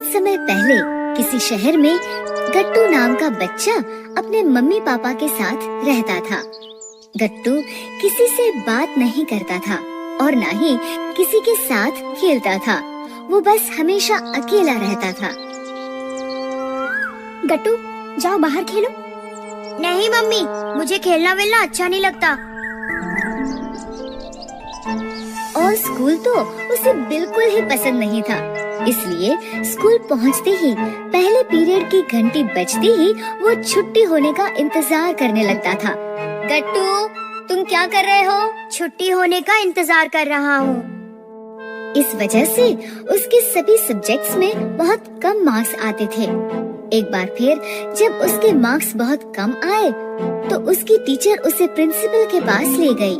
समय पहले किसी शहर में गट्टू नाम का बच्चा अपने मम्मी पापा के साथ रहता था। गट्टू किसी से बात नहीं करता था और न ही किसी के साथ खेलता था। वो बस हमेशा अकेला रहता था। गट्टू, जाओ बाहर खेलो। नहीं मम्मी, मुझे खेलना वेलना अच्छा नहीं लगता। और स्कूल तो उसे बिल्कुल ही पसंद नहीं था। इसलिए स्कूल पहुंचते ही पहले पीरियड की घंटी बजते ही वो छुट्टी होने का इंतजार करने लगता था। गट्टू, तुम क्या कर रहे हो? छुट्टी होने का इंतजार कर रहा हूँ। इस वजह से उसके सभी सब्जेक्ट्स में बहुत कम मार्क्स आते थे। एक बार फिर जब उसके मार्क्स बहुत कम आए तो उसकी टीचर उसे प्रिंसिपल के पास ले गई।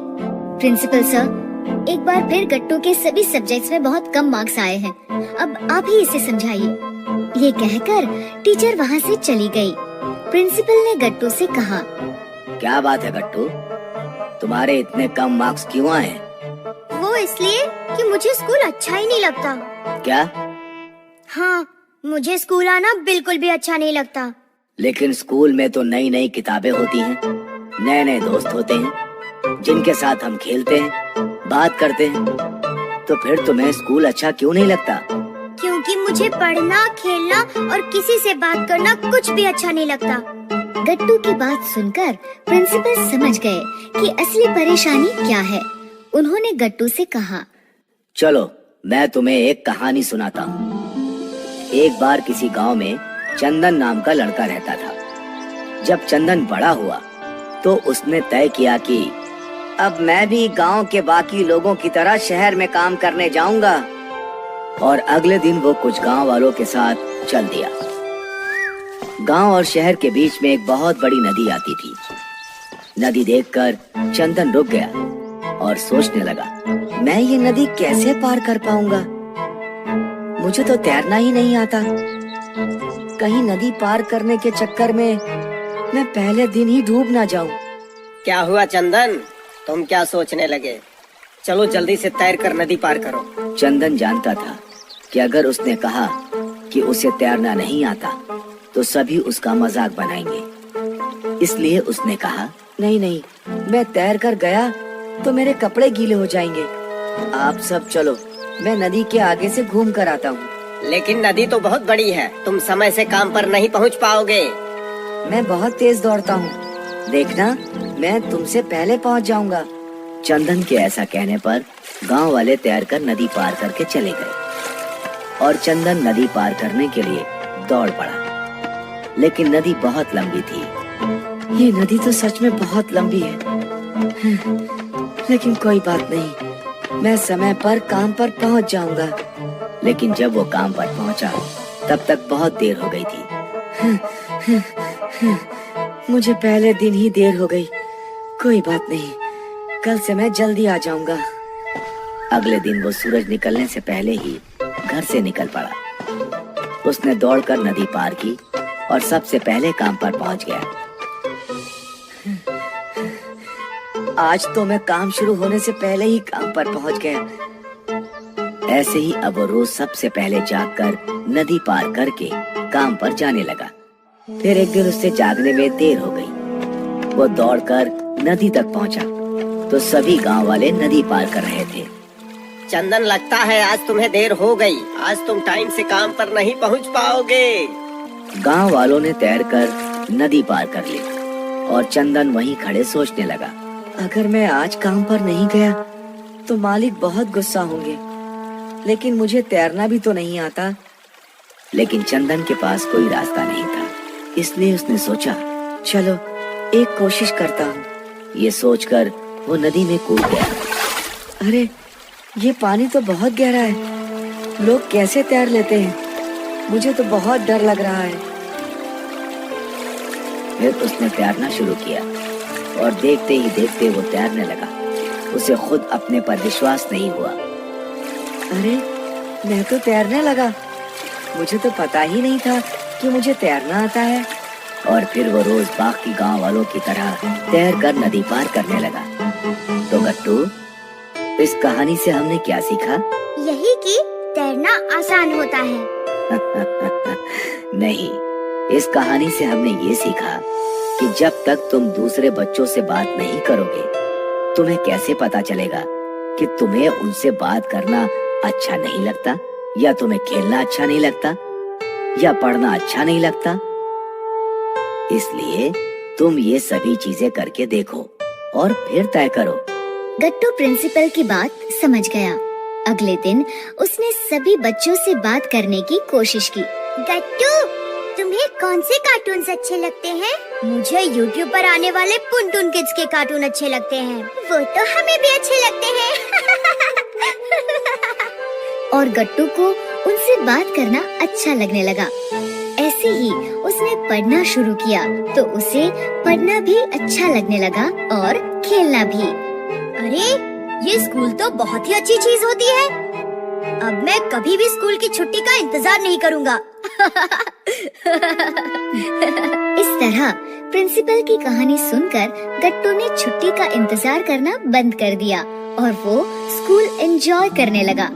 प्रिंसिपल सर, एक बार फिर गट्टू के सभी सब्जेक्ट्स में बहुत कम मार्क्स आए हैं। अब आप ही इसे समझाइए। ये कहकर टीचर वहाँ से चली गई। प्रिंसिपल ने गट्टू से कहा, क्या बात है गट्टू, तुम्हारे इतने कम मार्क्स क्यों आए? वो इसलिए कि मुझे स्कूल अच्छा ही नहीं लगता। क्या? हाँ, मुझे स्कूल आना बिल्कुल भी अच्छा नहीं लगता। लेकिन स्कूल में तो नई नई किताबें होती हैं, नए नए दोस्त होते हैं जिनके साथ हम खेलते हैं, बात करते हैं। तो फिर तुम्हें स्कूल अच्छा क्यों नहीं लगता? क्योंकि मुझे पढ़ना, खेलना और किसी से बात करना कुछ भी अच्छा नहीं लगता। गट्टू की बात सुनकर प्रिंसिपल समझ गए कि असली परेशानी क्या है। उन्होंने गट्टू से कहा, चलो मैं तुम्हें एक कहानी सुनाता हूँ। एक बार किसी गांव में चंदन नाम का लड़का रहता था। जब चंदन बड़ा हुआ तो उसने तय किया कि अब मैं भी गांव के बाकी लोगों की तरह शहर में काम करने जाऊंगा। और अगले दिन वो कुछ गांव वालों के साथ चल दिया। गांव और शहर के बीच में एक बहुत बड़ी नदी आती थी। नदी देखकर चंदन रुक गया और सोचने लगा, मैं ये नदी कैसे पार कर पाऊंगा? मुझे तो तैरना ही नहीं आता। कहीं नदी पार करने के चक्कर में मैं पहले दिन ही डूब ना जाऊं। क्या हुआ चंदन, तुम क्या सोचने लगे? चलो जल्दी से तैर कर नदी पार करो। चंदन जानता था कि अगर उसने कहा कि उसे तैरना नहीं आता तो सभी उसका मजाक बनाएंगे। इसलिए उसने कहा, नहीं नहीं, मैं तैर कर गया तो मेरे कपड़े गीले हो जाएंगे। आप सब चलो, मैं नदी के आगे से घूम कर आता हूँ। लेकिन नदी तो बहुत बड़ी है, तुम समय से काम पर नहीं पहुँच पाओगे। मैं बहुत तेज दौड़ता हूँ, देखना मैं तुमसे पहले पहुँच जाऊंगा। चंदन के ऐसा कहने पर गांव वाले तैरकर नदी पार करके चले गए और चंदन नदी पार करने के लिए दौड़ पड़ा। लेकिन नदी बहुत लंबी थी। ये नदी तो सच में बहुत लंबी है। लेकिन कोई बात नहीं, मैं समय पर काम पर पहुंच जाऊंगा। लेकिन जब वो काम पर पहुंचा तब तक बहुत देर हो गई थी। मुझे पहले दिन ही देर हो गई। कोई बात नहीं, कल से मैं जल्दी आ जाऊंगा। अगले दिन वो सूरज निकलने से पहले ही घर से निकल पड़ा। उसने दौड़कर नदी पार की और सबसे पहले काम पर पहुंच गया। आज तो मैं काम शुरू होने से पहले ही काम पर पहुंच गया। ऐसे ही अब वो रोज सबसे पहले जागकर नदी पार करके काम पर जाने लगा। फिर एक दिन उससे जागने में देर हो गई। वो दौड़कर नदी तक पहुंचा तो सभी गांव वाले नदी पार कर रहे थे। चंदन, लगता है आज तुम्हें देर हो गई। आज तुम टाइम से काम पर नहीं पहुंच पाओगे। गांव वालों ने तैरकर नदी पार कर ली और चंदन वहीं खड़े सोचने लगा, अगर मैं आज काम पर नहीं गया तो मालिक बहुत गुस्सा होंगे। लेकिन मुझे तैरना भी तो नहीं आता। लेकिन चंदन के पास कोई रास्ता नहीं था, इसलिए उसने सोचा, चलो एक कोशिश करता हूँ। ये सोचकर वो नदी में कूद गया। अरे, ये पानी तो बहुत गहरा है। लोग कैसे तैर लेते हैं? मुझे तो बहुत डर लग रहा है। फिर उसने तैरना शुरू किया और देखते ही देखते वो तैरने लगा। उसे खुद अपने पर विश्वास नहीं हुआ। अरे, मैं तो तैरने लगा। मुझे तो पता ही नहीं था कि मुझे तैरना आता है। और फिर वो रोज बाकी गांव वालों की तरह तैरकर नदी पार करने लगा। तो गट्टू, इस कहानी से हमने क्या सीखा? यही कि तैरना आसान होता है। नहीं, इस कहानी से हमने ये सीखा कि जब तक तुम दूसरे बच्चों से बात नहीं करोगे, तुम्हें कैसे पता चलेगा कि तुम्हें उनसे बात करना अच्छा नहीं लगता, या तुम्हें खेलना अच्छा नहीं लगता, या पढ़ना अच्छा नहीं लगता। इसलिए तुम ये सभी चीजें करके देखो और फिर तय करो। गट्टू प्रिंसिपल की बात समझ गया। अगले दिन उसने सभी बच्चों से बात करने की कोशिश की। गट्टू, तुम्हें कौन से कार्टून्स अच्छे लगते हैं? मुझे YouTube पर आने वाले पुनटून किड्स के कार्टून अच्छे लगते हैं। वो तो हमें भी अच्छे लगते हैं। और गट्टू को उनसे बात करना अच्छा लगने लगा। ऐसे ही उसने पढ़ना शुरू किया तो उसे पढ़ना भी अच्छा लगने लगा और खेलना भी। अरे, ये स्कूल तो बहुत ही अच्छी चीज होती है। अब मैं कभी भी स्कूल की छुट्टी का इंतजार नहीं करूँगा। इस तरह प्रिंसिपल की कहानी सुनकर गट्टू ने छुट्टी का इंतजार करना बंद कर दिया और वो स्कूल एंजॉय करने लगा।